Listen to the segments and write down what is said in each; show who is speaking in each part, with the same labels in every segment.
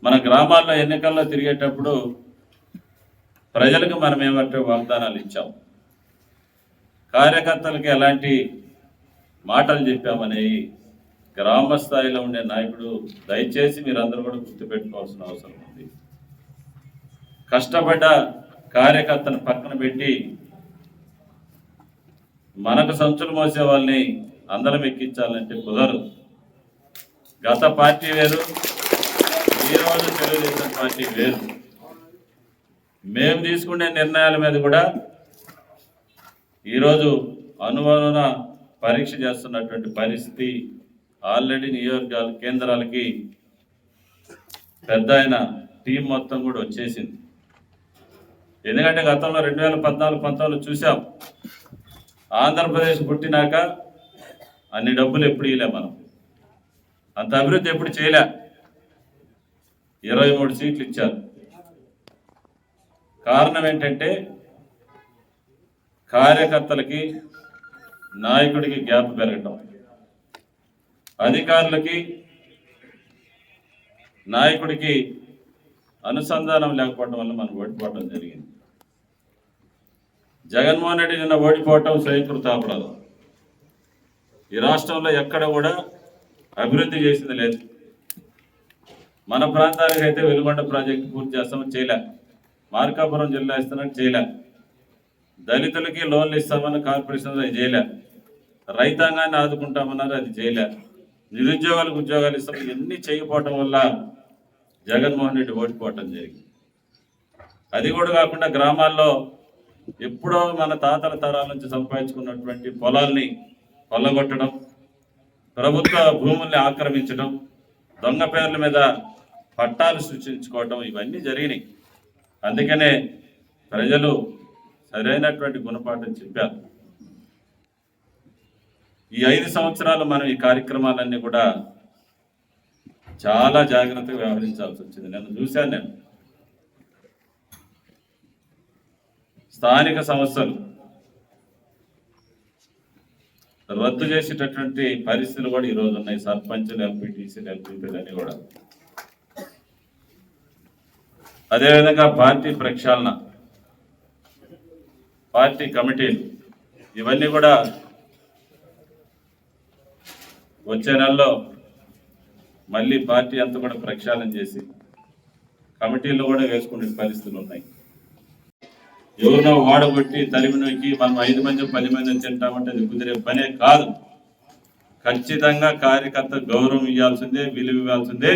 Speaker 1: మన గ్రామాల్లో ఎన్నికల్లో తిరిగేటప్పుడు ప్రజలకు మనం ఏమంటే వాగ్దానాలు ఇచ్చాం, కార్యకర్తలకు ఎలాంటి మాటలు చెప్పామనేవి గ్రామ స్థాయిలో ఉండే నాయకుడు దయచేసి మీరందరూ కూడా గుర్తుపెట్టుకోవాల్సిన అవసరం ఉంది. కష్టపడ్డ కార్యకర్తను పక్కన పెట్టి మనకు సంచులు మోసే వాళ్ళని అందరం ఎక్కించాలంటే కుదరదు. గత పార్టీ వేరు, ఈరోజు తెలుగుదేశం పార్టీ వేరు. మేము తీసుకునే నిర్ణయాల మీద కూడా ఈరోజు అనుమాన పరీక్ష చేస్తున్నటువంటి పరిస్థితి. ఆల్రెడీ నియోజకవర్గాల కేంద్రాలకి పెద్ద అయిన టీం మొత్తం కూడా వచ్చేసింది. ఎందుకంటే గతంలో 2014-19 చూసాం, ఆంధ్రప్రదేశ్ పుట్టినాక అన్ని డబ్బులు ఎప్పుడు ఇలే, మనం అంత అభివృద్ధి ఎప్పుడు చేయలే. 23 సీట్లు ఇచ్చారు. కారణం ఏంటంటే కార్యకర్తలకి నాయకుడికి గ్యాప్ పెరగటం, అధికారులకి నాయకుడికి అనుసంధానం లేకపోవడం వల్ల మనం ఓడిపోవడం జరిగింది. జగన్మోహన్ రెడ్డి నిన్న ఓడిపోవటం స్వయంకృతాపరాధం. ఈ రాష్ట్రంలో ఎక్కడ కూడా అభివృద్ధి చేసింది లేదు. మన ప్రాంతానికి అయితే వెలుగొండ ప్రాజెక్టు పూర్తి చేస్తామని చేయలే, మార్కాపురం జిల్లా ఇస్తామని చేయలే, దళితులకి లోన్లు ఇస్తామని కార్పొరేషన్ అది చేయలే, రైతాంగాన్ని ఆదుకుంటామన్నారు అది చేయలే, నిరుద్యోగులకు ఉద్యోగాలు ఇస్తాం, ఇవన్నీ చేయకపోవటం వల్ల జగన్మోహన్ రెడ్డి ఓడిపోవటం జరిగింది. అది కూడా కాకుండా గ్రామాల్లో ఎప్పుడో మన తాతల తరాల నుంచి సంపాదించుకున్నటువంటి పొలాల్ని కొల్లగొట్టడం, ప్రభుత్వ భూముల్ని ఆక్రమించడం, దొంగ పేర్ల మీద పట్టాలు సృష్టించుకోవడం, ఇవన్నీ జరిగినాయి. అందుకనే ప్రజలు సరైనటువంటి గుణపాఠం చెప్పారు. ఈ 5 సంవత్సరాలు మనం ఈ కార్యక్రమాలన్నీ కూడా చాలా జాగ్రత్తగా వ్యవహరించాల్సి వచ్చింది. నేను చూశాను, నేను స్థానిక సంస్థలు రద్దు చేసేటటువంటి పరిస్థితులు కూడా ఈరోజు ఉన్నాయి. సర్పంచులు, ఎంపీటీసీలు, ఎంపీపీలు అన్నీ కూడా. అదేవిధంగా పార్టీ ప్రక్షాళన, పార్టీ కమిటీలు, ఇవన్నీ కూడా వచ్చే నెలలో మళ్ళీ పార్టీ అంతా కూడా ప్రక్షాళన చేసి కమిటీలు కూడా వేసుకునే పరిస్థితులు ఉన్నాయి. ఎవరినో వాడగొట్టి తరిమి నొక్కి మనం 5 మంది 10 మంది తింటామంటే అది కుదిరే పనే కాదు. ఖచ్చితంగా కార్యకర్త గౌరవం ఇవ్వాల్సిందే, విలువ ఇవ్వాల్సిందే.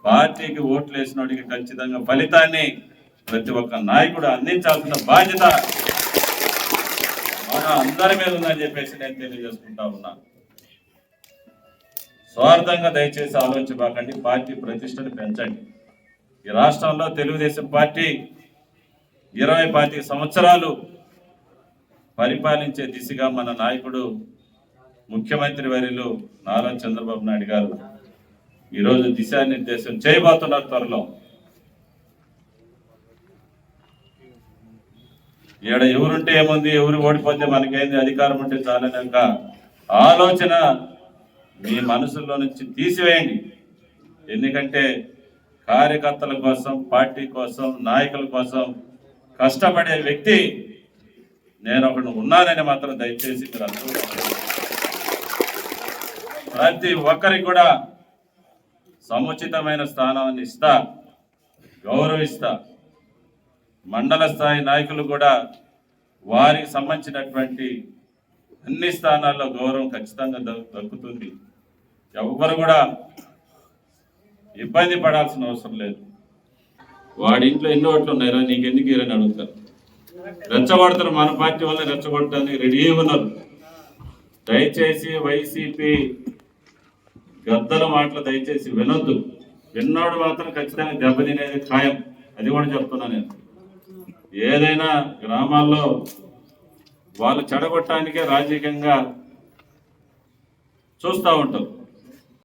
Speaker 1: పార్టీకి ఓట్లు వేసినోడికి ఖచ్చితంగా ఫలితాన్ని ప్రతి ఒక్క నాయకుడు అందించాల్సిన బాధ్యత మన అందరి మీద ఉందని చెప్పేసి నేను తెలియజేసుకుంటా ఉన్నా. స్వార్థంగా దయచేసి ఆలోచించబాకండి, పార్టీ ప్రతిష్టను పెంచండి. ఈ రాష్ట్రంలో తెలుగుదేశం పార్టీ 25 సంవత్సరాలు పరిపాలించే దిశగా మన నాయకుడు ముఖ్యమంత్రి వర్యులు నారా చంద్రబాబు నాయుడు గారు ఈరోజు దిశానిర్దేశం చేయబోతున్నారు. త్వరలో ఈడ ఎవరుంటే ఏముంది, ఎవరు ఓడిపోతే మనకేంది, అధికారం ఉంటే చాలనక ఆలోచన మీ మనసులో నుంచి తీసివేయండి. ఎందుకంటే కార్యకర్తల కోసం, పార్టీ కోసం, నాయకుల కోసం కష్టపడే వ్యక్తి నేను ఒకడు ఉన్నానని మాత్రం దయచేసి మీరు అందరూ ప్రతి ఒక్కరికి కూడా సముచితమైన స్థానాన్ని ఇస్తా, గౌరవిస్తా. మండల స్థాయి నాయకులు కూడా వారికి సంబంధించినటువంటి అన్ని స్థానాల్లో గౌరవం ఖచ్చితంగా దక్కుతుంది. ఎవరు కూడా ఇబ్బంది పడాల్సిన అవసరం లేదు. వాడి ఇంట్లో ఎన్ని ఓట్లు ఉన్నాయో నీకెందుకు ఇరని అడుగుతారు. రెచ్చగొడతారు, మన పార్టీ వల్ల రెచ్చగొట్టడానికి రెడీ ఉన్నారు. దయచేసి వైసీపీ గద్దల మాటలు దయచేసి వినొద్దు. విన్నోడు మాత్రం ఖచ్చితంగా దెబ్బతినేది ఖాయం. అది కూడా చెప్తున్నా నేను. ఏదైనా గ్రామాల్లో వాళ్ళు చెడగొట్టడానికే రాజకీయంగా చూస్తూ ఉంటారు.